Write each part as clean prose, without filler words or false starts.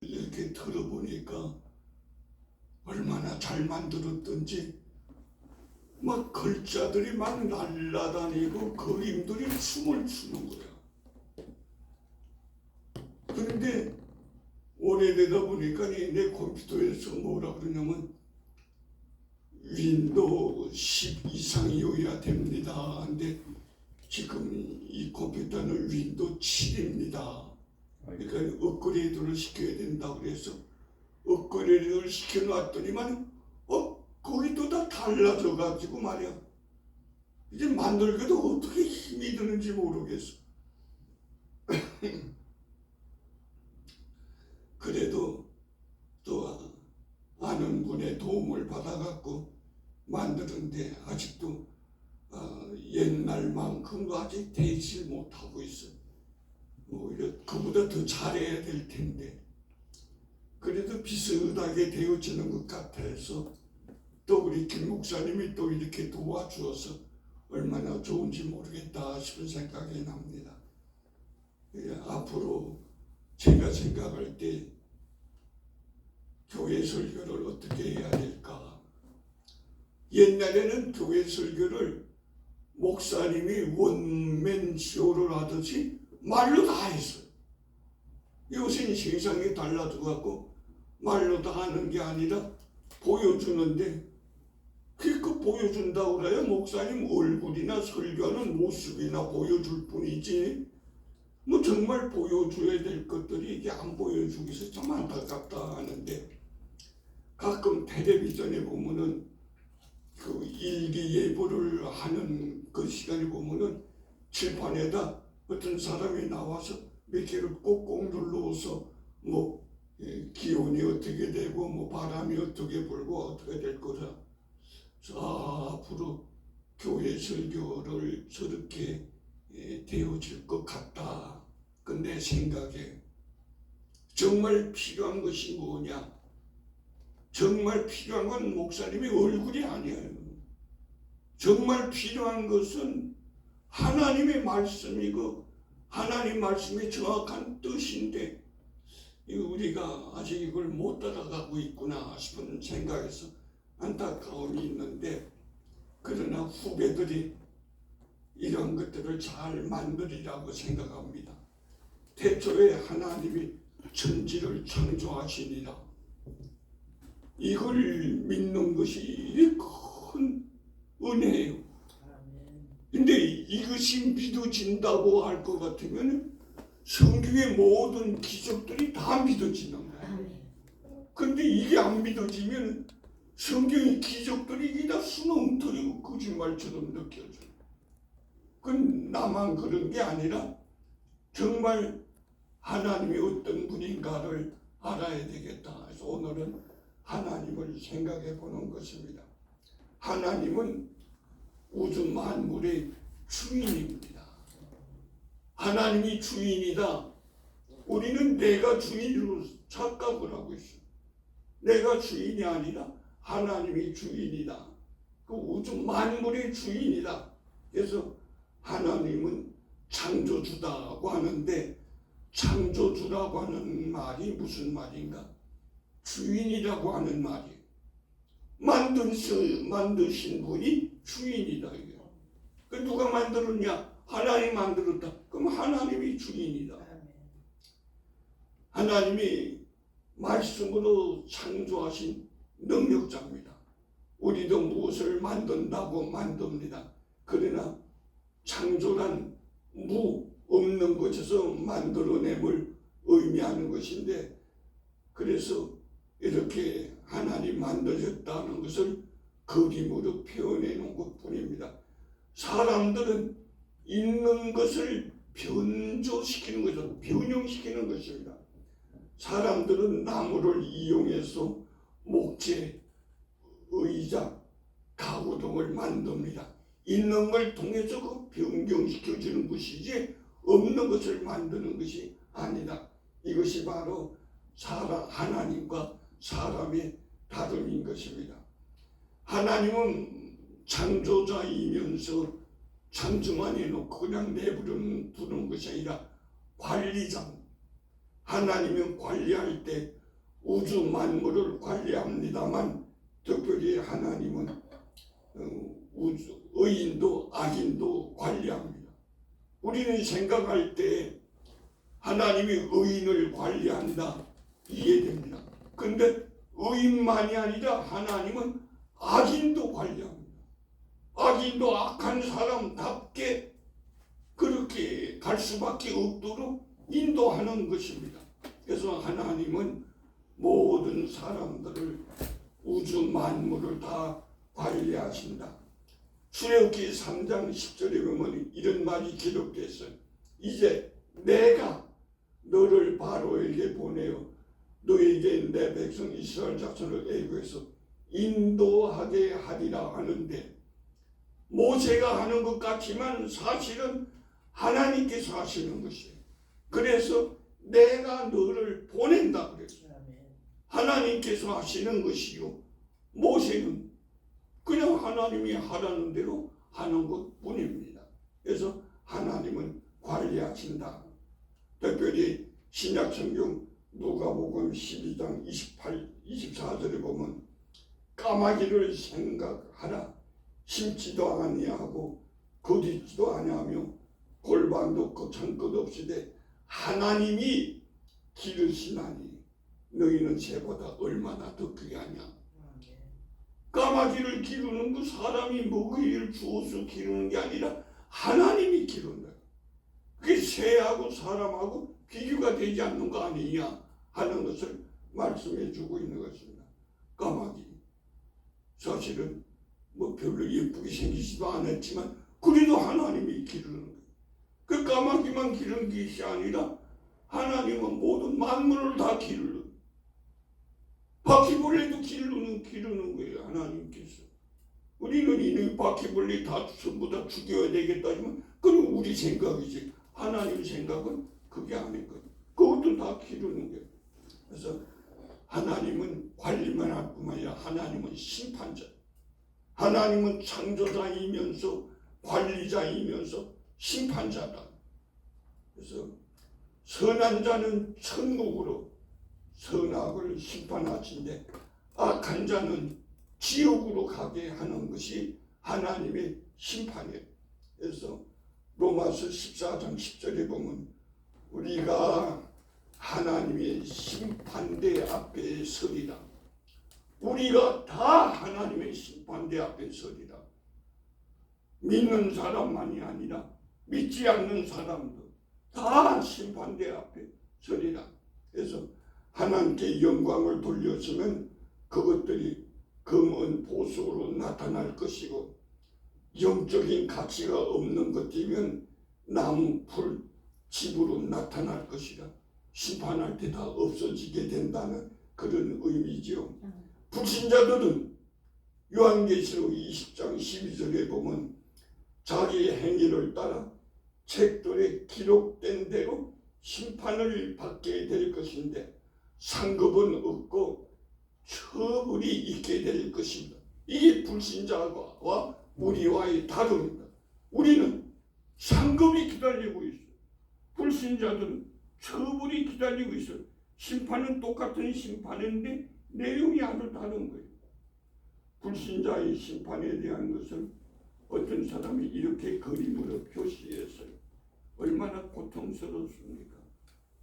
이렇게 들어보니까 얼마나 잘 만들었던지 막 글자들이 막 날라다니고 그림들이 춤을 추는 거야. 그런데 오래되다 보니까 내 컴퓨터에서 뭐라 그러냐면 윈도우 10 이상이어야 됩니다. 근데 지금 이 컴퓨터는 윈도우 7입니다. 그러니까 업그레이드를 시켜야 된다 그래서 업그레이드를 시켜놨더니만 거기도 다 달라져 가지고 말이야. 이제 만들기도 어떻게 힘이 드는지 모르겠어. 그래도 또 아는 분의 도움을 받아갖고 만드는데 아직도 옛날만큼 아직 되질 못하고 있어. 오히려 그보다 더 잘해야 될 텐데 그래도 비슷하게 되어지는 것 같아서 또 우리 김 목사님이 또 이렇게 도와주어서 얼마나 좋은지 모르겠다 싶은 생각이 납니다. 앞으로 제가 생각할 때 교회 설교를 어떻게 해야 될까? 옛날에는 교회 설교를 목사님이 원맨쇼를 하듯이 말로 다 했어요. 요새는 세상이 달라져갖고 말로 다 하는 게 아니라 보여주는데 그 보여준다고 그래야 목사님 얼굴이나 설교하는 모습이나 보여줄 뿐이지 뭐 정말 보여줘야 될 것들이 이게 안 보여주기 위해서 참 안타깝다 하는데 가끔 텔레비전에 보면은 그 일기예보를 하는 그 시간에 보면은 칠판에다 어떤 사람이 나와서 몇 개를 꼭꼭 눌러서 뭐 기온이 어떻게 되고 뭐 바람이 어떻게 불고 어떻게 될 거라. 앞으로 교회 설교를 저렇게 되어질 것 같다. 근데 생각에 정말 필요한 것이 뭐냐? 정말 필요한 건 목사님의 얼굴이 아니에요. 정말 필요한 것은 하나님의 말씀이고 하나님 말씀의 정확한 뜻인데 우리가 아직 이걸 못 따라가고 있구나 싶은 생각에서 안타까움이 있는데 그러나 후배들이 이런 것들을 잘 만들리라고 생각합니다. 태초에 하나님이 천지를 창조하시니라. 이걸 믿는 것이 큰 은혜예요. 근데 이것이 믿어진다고 할 것 같으면 성경의 모든 기적들이 다 믿어지는 거예요. 근데 이게 안 믿어지면 성경의 기적들이 다 수능터리고 거짓말처럼 느껴져요. 그건 나만 그런 게 아니라 정말 하나님이 어떤 분인가를 알아야 되겠다. 그래서 오늘은 하나님을 생각해 보는 것입니다. 하나님은 우주 만물의 주인입니다. 하나님이 주인이다. 우리는 내가 주인으로 착각을 하고 있어요. 내가 주인이 아니라 하나님이 주인이다. 그 우주 만물의 주인이다. 그래서 하나님은 창조주다고 하는데 창조주라고 하는 말이 무슨 말인가? 주인이라고 하는 말이에요. 만드신 분이 주인이다. 그 누가 만들었냐? 하나님이 만들었다. 그럼 하나님이 주인이다. 하나님이 말씀으로 창조하신 능력자입니다. 우리도 무엇을 만든다고 만듭니다. 그러나 창조란 없는 것에서 만들어냄을 의미하는 것인데 그래서 이렇게 하나님 만드셨다는 것을 그림으로 표현해 놓은 것뿐입니다. 사람들은 있는 것을 변조시키는 것을 변형시키는 것입니다. 사람들은 나무를 이용해서 목재, 의자, 가구 등을 만듭니다. 있는 걸 통해서 그 변경시켜주는 것이지 없는 것을 만드는 것이 아니다. 이것이 바로 하나님과 사람의 다름인 것입니다. 하나님은 창조자이면서 창조만 해놓고 그냥 내버려 두는 것이 아니라 관리자. 하나님은 관리할 때 우주 만물을 관리합니다만 특별히 하나님은 의인도 악인도 관리합니다. 우리는 생각할 때 하나님이 의인을 관리한다 이해됩니다. 근데 의인만이 아니라 하나님은 악인도 관리합니다. 악인도 악한 사람답게 그렇게 갈 수밖에 없도록 인도하는 것입니다. 그래서 하나님은 모든 사람들을 우주 만물을 다 관리하신다. 출애굽기 3장 10절에 보면 이런 말이 기록되어 있어요. 이제 내가 너를 바로에게 보내어 너에게 내 백성 이스라엘 자손을 애굽에서 인도하게 하리라 하는데, 모세가 하는 것 같지만 사실은 하나님께서 하시는 것이에요. 그래서 내가 너를 보낸다 그랬어요. 하나님께서 하시는 것이요, 모세는 그냥 하나님이 하라는 대로 하는 것뿐입니다. 그래서 하나님은 관리하신다. 특별히 신약성경 누가복음 12장 24절에 보면 까마귀를 생각하라. 심지도 아니하고 거두지도 아니하며 골방도 거창 것 없으되 하나님이 기르시나니 너희는 새보다 얼마나 더 귀하냐. 까마귀를 기르는 거 사람이 먹이를 주어서 기르는 게 아니라 하나님이 기른다. 그게 새하고 사람하고 비교가 되지 않는 거 아니냐 하는 것을 말씀해 주고 있는 것입니다. 까마귀 사실은 뭐 별로 예쁘게 생기지도 않았지만 그래도 하나님이 기르는 거예요. 그 까마귀만 기르는 것이 아니라 하나님은 모든 만물을 다 기르는, 바퀴벌레도 기르는 거예요. 하나님께서. 우리는 이놈 바퀴벌레 다 전부 다 죽여야 되겠다지만 그건 우리 생각이지. 하나님 생각은 그게 아닌 거예요. 그것도 다 기르는 거예요. 그래서 하나님은 관리만 할 뿐만 아니라 하나님은 심판자. 하나님은 창조자이면서 관리자이면서 심판자다. 그래서 선한 자는 천국으로 선악을 심판하신데 악한 자는 지옥으로 가게 하는 것이 하나님의 심판이에요. 그래서 로마서 14장 10절에 보면 우리가 하나님의 심판대 앞에 서리라. 우리가 다 하나님의 심판대 앞에 서리라. 믿는 사람만이 아니라 믿지 않는 사람도 다 심판대 앞에 서리라. 그래서 하나님께 영광을 돌렸으면 그것들이 금은 보석으로 나타날 것이고, 영적인 가치가 없는 것이면 나무, 풀, 집으로 나타날 것이라. 심판할 때 다 없어지게 된다는 그런 의미지요. 불신자들은 요한계시록 20장 12절에 보면 자기 행위를 따라 책들에 기록된 대로 심판을 받게 될 것인데 상급은 없고 처벌이 있게 될 것입니다. 이게 불신자와 우리와의 다릅니다. 우리는 상급이 기다리고 있어요. 불신자들은 처벌이 기다리고 있어요. 심판은 똑같은 심판인데 내용이 아주 다른 거예요. 불신자의 심판에 대한 것을 어떤 사람이 이렇게 그림으로 표시했어요. 얼마나 고통스럽습니까?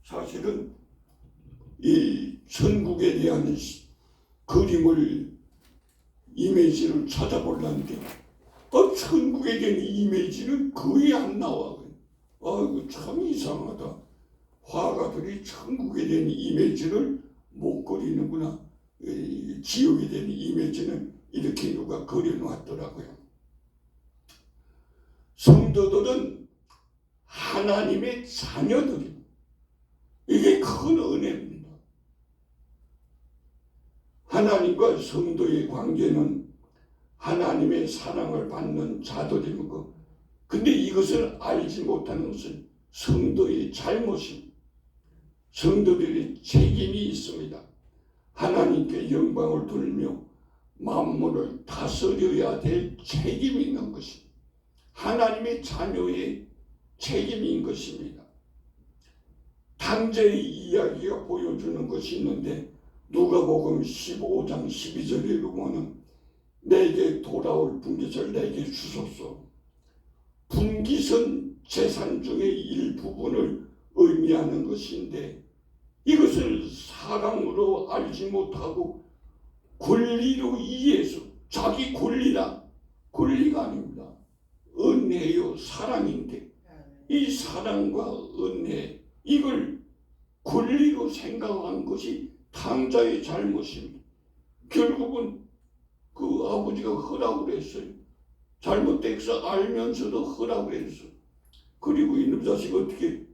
사실은 이 천국에 대한 그림을, 이미지를 찾아보려는데 천국에 대한 이미지는 거의 안 나와. 이거 참 이상하다. 화가들이 천국에 대한 이미지를 못 그리는구나. 지옥에 대한 이미지는 이렇게 누가 그려놨더라고요. 성도들은 하나님의 자녀들입니다. 이게 큰 은혜입니다. 하나님과 성도의 관계는 하나님의 사랑을 받는 자들이고, 근데 이것을 알지 못하는 것은 성도의 잘못입니다. 성도들의 책임이 있습니다. 하나님께 영광을 돌리며 만물을 다스려야 될 책임이 있는 것입니다. 하나님의 자녀의 책임인 것입니다. 당자의 이야기가 보여주는 것이 있는데 누가복음 15장 12절에 보면은 내게 돌아올 분깃을 내게 주소서. 분깃은 재산 중의 일부분을 의미하는 것인데 이것을 사랑으로 알지 못하고 권리로 이해해서 자기 권리가 아닙니다. 은혜요 사랑인데 이 사랑과 은혜 이걸 권리로 생각한 것이 당자의 잘못입니다. 결국은 그 아버지가 허락을 했어요. 잘못돼서 알면서도 허락을 했어. 그리고 이놈 자식 어떻게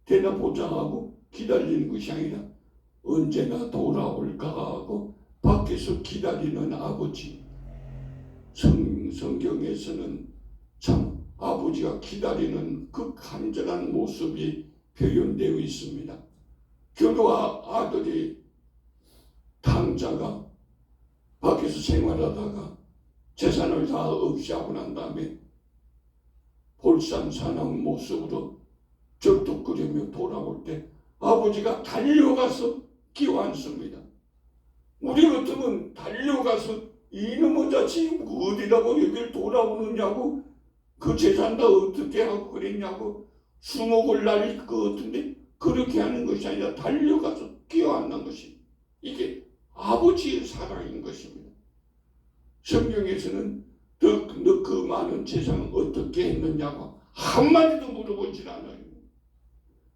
되나 보자 하고 기다리는 것이 아니라 언제나 돌아올까 하고 밖에서 기다리는 아버지. 성경에서는 참 아버지가 기다리는 그 간절한 모습이 표현되어 있습니다. 결국 아들이 당자가 밖에서 생활하다가 재산을 다 없애하고 난 다음에 볼상사나운 모습으로 절뚝거리며 돌아올 때 아버지가 달려가서 끼워앉습니다. 우리 같으면 달려가서 이놈의 자식 어디다가 여길 돌아오느냐고 그 재산 다 어떻게 하고 그랬냐고 수목을 날릴 것 같은데 그렇게 하는 것이 아니라 달려가서 끼워앉는 것이 이게 아버지의 사랑인 것입니다. 성경에서는 너 그 많은 재산을 어떻게 했느냐고 한마디도 물어보질 않아요.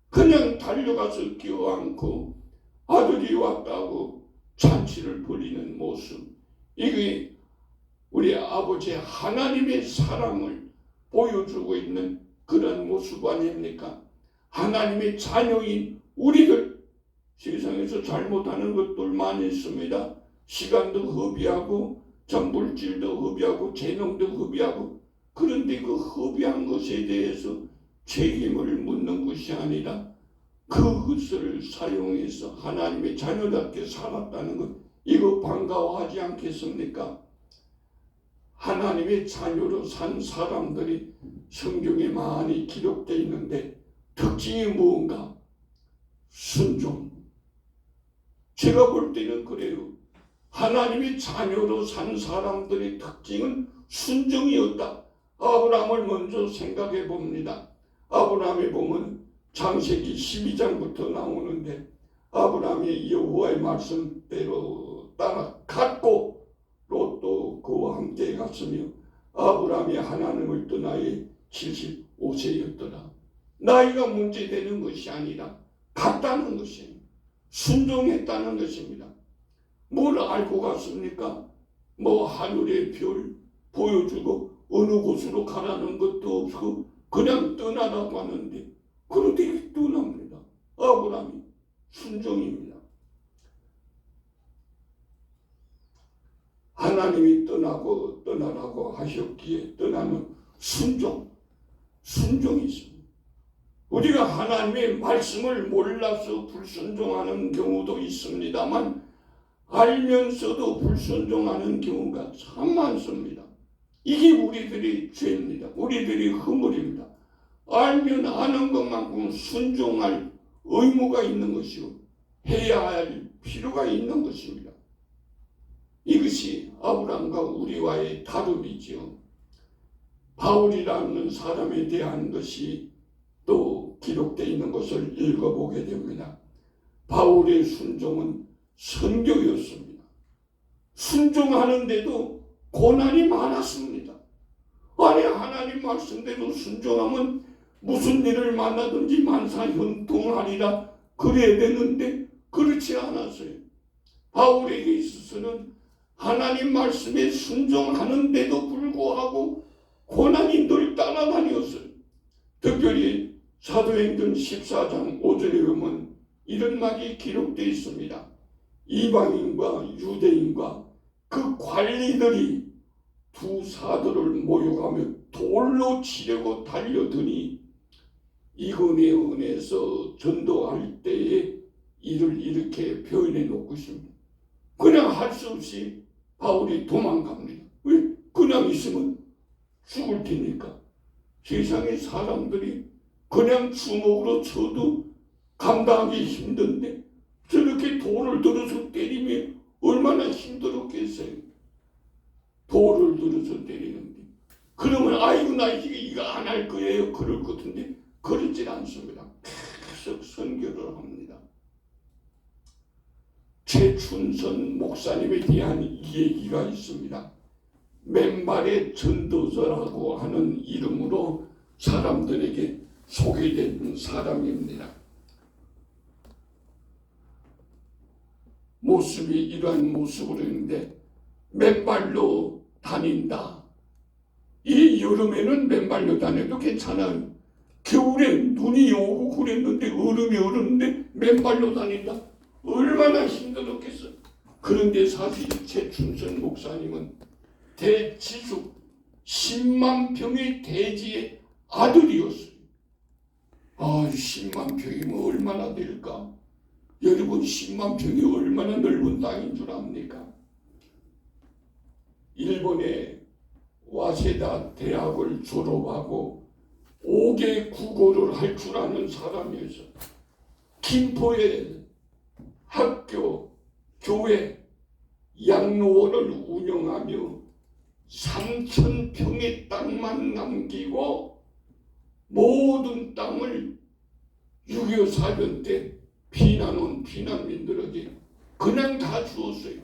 그냥 달려가서 끼워앉고 아들이 왔다고 잔치를 벌이는 모습, 이게 우리 아버지의 하나님의 사랑을 보여주고 있는 그런 모습 아닙니까? 하나님의 자녀인 우리들 세상에서 잘못하는 것들 많이 있습니다. 시간도 허비하고 물질도 허비하고 재능도 허비하고 그런데 그 허비한 것에 대해서 책임을 묻는 것이 아니라 그것을 사용해서 하나님의 자녀답게 살았다는 것 이거 반가워하지 않겠습니까? 하나님의 자녀로 산 사람들이 성경에 많이 기록되어 있는데 특징이 무언가? 순종. 제가 볼 때는 그래요. 하나님의 자녀로 산 사람들의 특징은 순종이었다. 아브라함을 먼저 생각해 봅니다. 아브라함에 보면 창세기 12장부터 나오는데 아브라함이 여호와의 말씀대로 따라갔고 롯도 그와 함께 갔으며 아브라함이 하나님을 떠나에 75세였더라. 나이가 문제되는 것이 아니라 갔다는 것이에요. 순종했다는 것입니다. 뭘 알고 갔습니까? 하늘의 별 보여주고 어느 곳으로 가라는 것도 없고 그냥 떠나라고 하는데 그렇게 떠납니다. 아브라함이 순종입니다. 하나님이 떠나라고 하셨기에 떠나는 순종이 있습니다. 우리가 하나님의 말씀을 몰라서 불순종하는 경우도 있습니다만 알면서도 불순종하는 경우가 참 많습니다. 이게 우리들의 죄입니다. 우리들의 허물입니다. 알면 아는 것만큼 순종할 의무가 있는 것이고 해야 할 필요가 있는 것입니다. 이것이 아브라함과 우리와의 다름이지요. 바울이라는 사람에 대한 것이 또 기록되어 있는 것을 읽어보게 됩니다. 바울의 순종은 선교였습니다. 순종하는데도 고난이 많았습니다. 아니 하나님 말씀대로 순종하면 무슨 일을 만나든지 만사형통하리라 그래야 되는데 그렇지 않았어요. 바울에게 있어서는 하나님 말씀에 순종하는데도 불구하고 고난이 늘 따라다녔어요. 특별히 사도행전 14장 5절에 보면 이런 말이 기록되어 있습니다. 이방인과 유대인과 그 관리들이 두 사도를 모욕하며 돌로 치려고 달려드니 이건의 은혜에서 전도할 때에 이를 이렇게 표현해 놓고 있습니다. 그냥 할 수 없이 바울이 도망갑니다. 왜? 그냥 있으면 죽을 테니까. 세상의 사람들이 그냥 주먹으로 쳐도 감당하기 힘든데 저렇게 돌을 들어서 때리면 얼마나 힘들었겠어요. 돌을 들어서 때리는데 그러면 아이고 나 이거 안 할 거예요 그럴 것 같은데 그렇지 않습니다. 계속 선교를 합니다. 최춘선 목사님에 대한 얘기가 있습니다. 맨발의 전도서라고 하는 이름으로 사람들에게 소개된 사람입니다. 모습이 이러한 모습으로 있는데 맨발로 다닌다. 이 여름에는 맨발로 다녀도 괜찮아요. 겨울에 눈이 오고 그랬는데 얼음이 얼었는데 맨발로 다닌다. 얼마나 힘들었겠어. 그런데 사실 최춘선 목사님은 대지수 10만 평의 대지의 아들이었어요. 10만 평이면 얼마나 될까? 여러분 10만 평이 얼마나 넓은 땅인 줄 압니까? 일본의 와세다 대학을 졸업하고 5개 국어를 할 줄 아는 사람이었어. 김포의 학교, 교회, 양로원을 운영하며 3,000평의 땅만 남기고 모든 땅을 6.25 사변 때 피난 온 피난민들에게 그냥 다 주었어요.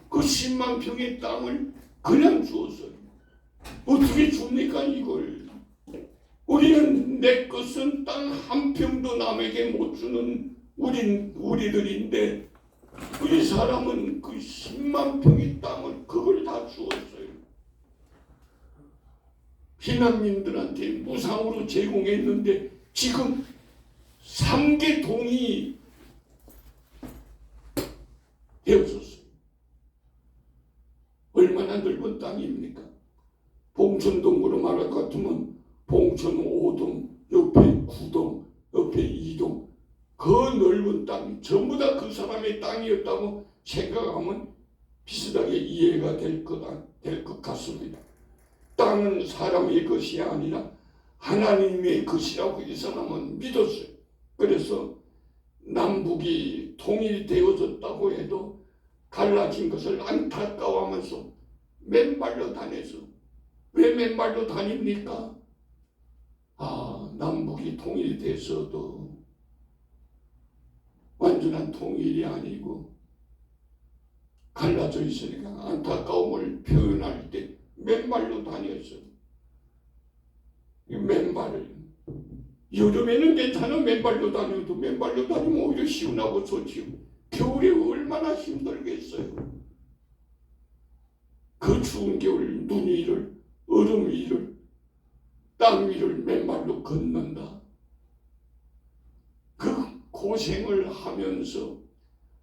그 10만 평의 땅을 그냥 주었어요. 어떻게 줍니까 이걸? 우리는 내 것은 땅 한 평도 남에게 못 주는 우리들인데 우리 사람은 그 10만 평의 땅을 그걸 다 주었어요. 피난민들한테 무상으로 제공했는데 지금 3개 동이 되었었어요. 얼마나 넓은 땅입니까? 봉천동으로 말할 것 같으면 봉천 5동, 옆에 9동, 옆에 2동 그 넓은 땅 전부 다 그 사람의 땅이었다고 생각하면 비슷하게 이해가 될 것 같습니다. 땅은 사람의 것이 아니라 하나님의 것이라고 이 사람은 믿었어요. 그래서 남북이 통일되어졌다고 해도 갈라진 것을 안타까워하면서 맨발로 다녀서 왜 맨발로 다닙니까? 남북이 통일돼서도 완전한 통일이 아니고 갈라져 있으니까 안타까움을 표현할 때 맨발로 다녔어요. 맨발을 여름에는 괜찮아. 맨발로 다녀도 맨발로 다니면 오히려 시원하고 좋지요. 겨울에 얼마나 힘들겠어요. 그 추운 겨울 눈 위를 얼음 위를 땅 위를 맨발로 걷는다. 그 고생을 하면서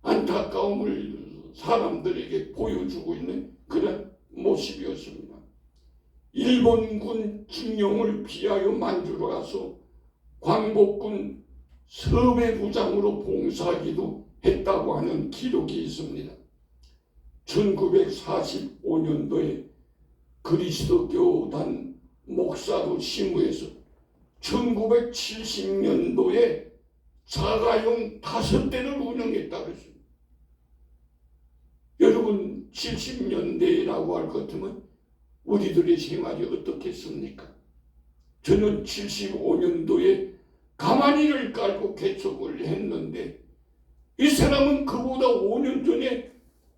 안타까움을 사람들에게 보여주고 있는 그런 모습이었습니다. 일본군 징용을 피하여 만주로 가서 광복군 섭외부장으로 봉사하기도 했다고 하는 기록이 있습니다. 1945년도에 그리스도교단 목사로 심우해서 1970년도에 자가용 5대를 운영했다고 했습니다. 여러분 70년대라고 할 것 같으면 우리들의 생활이 어떻겠습니까? 저는 75년도에 가마니를 깔고 개척을 했는데 이 사람은 그보다 5년 전에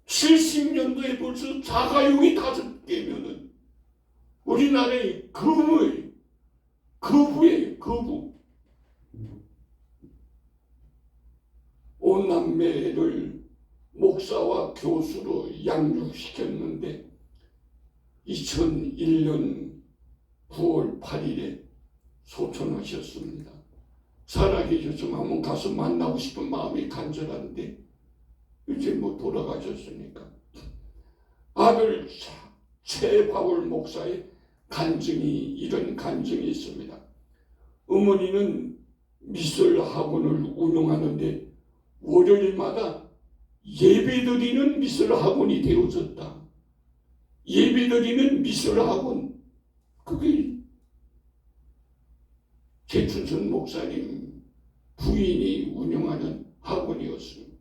70년도에 벌써 자가용이 5개면은 우리나라의 거부예요. 오남매를 목사와 교수로 양육시켰는데 2001년 9월 8일에 소천하셨습니다. 살아계셨으면 한번 가서 만나고 싶은 마음이 간절한데 이제 돌아가셨으니까. 아들 최바울 목사의 이런 간증이 있습니다. 어머니는 미술 학원을 운영하는데 월요일마다 예배드리는 미술 학원이 되어졌다. 예배드리는 미술 학원, 그게 최춘선 목사님 부인이 운영하는 학원이었습니다.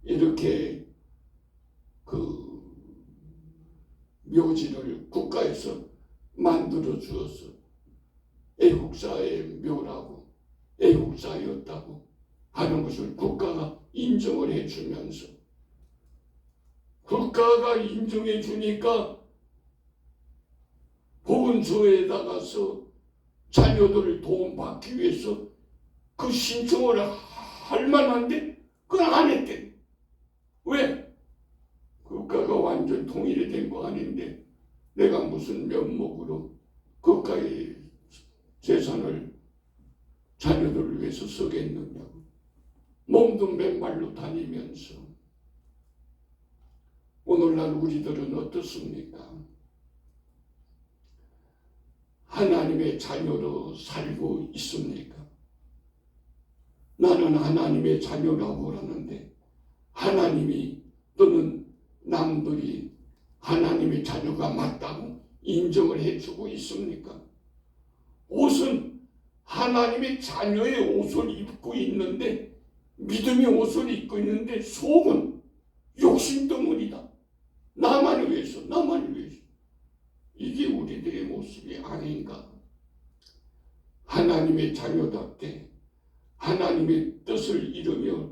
이렇게 그 묘지를 국가에서 만들어 주었어. 애국사의 묘라고, 애국사였다고 하는 것을 국가가 인정을 해주면서, 국가가 인정해 주니까 보건소에 나가서 자녀들을 도움받기 위해서 그 신청을 할 만한데 그걸 안 했대. 왜? 국가가 완전 통일이 된 거 아닌데 내가 무슨 면목으로 국가의 재산을 자녀들을 위해서 쓰겠느냐고. 몸도 맨발로 다니면서. 오늘날 우리들은 어떻습니까? 하나님의 자녀로 살고 있습니까? 나는 하나님의 자녀라고 하는데 하나님이 또는 남들이 하나님의 자녀가 맞다고 인정을 해주고 있습니까? 옷은 하나님의 자녀의 옷을 입고 있는데, 믿음의 옷을 입고 있는데 속은 욕심덩어리다. 나만을 위해서, 나만을 위해서. 이게 우리들의 모습이 아닌가. 하나님의 자녀답게 하나님의 뜻을 이루며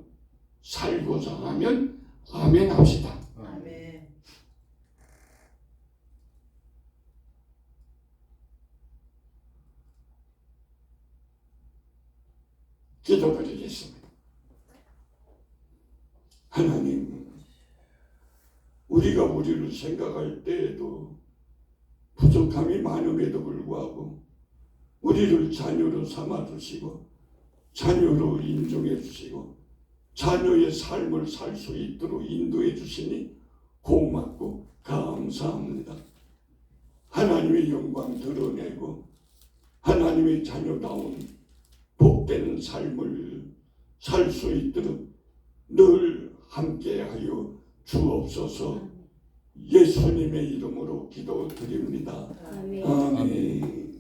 살고자 하면 아멘 합시다. 아멘. 기도드리겠습니다. 하나님, 우리가 우리를 생각할 때에도 부족함이 많음에도 불구하고 우리를 자녀로 삼아주시고 자녀로 인정해 주시고 자녀의 삶을 살 수 있도록 인도해 주시니 고맙고 감사합니다. 하나님의 영광 드러내고 하나님의 자녀다운 복된 삶을 살 수 있도록 늘 함께하여 주옵소서. 예수님의 이름으로 기도드립니다. 아멘. 아멘.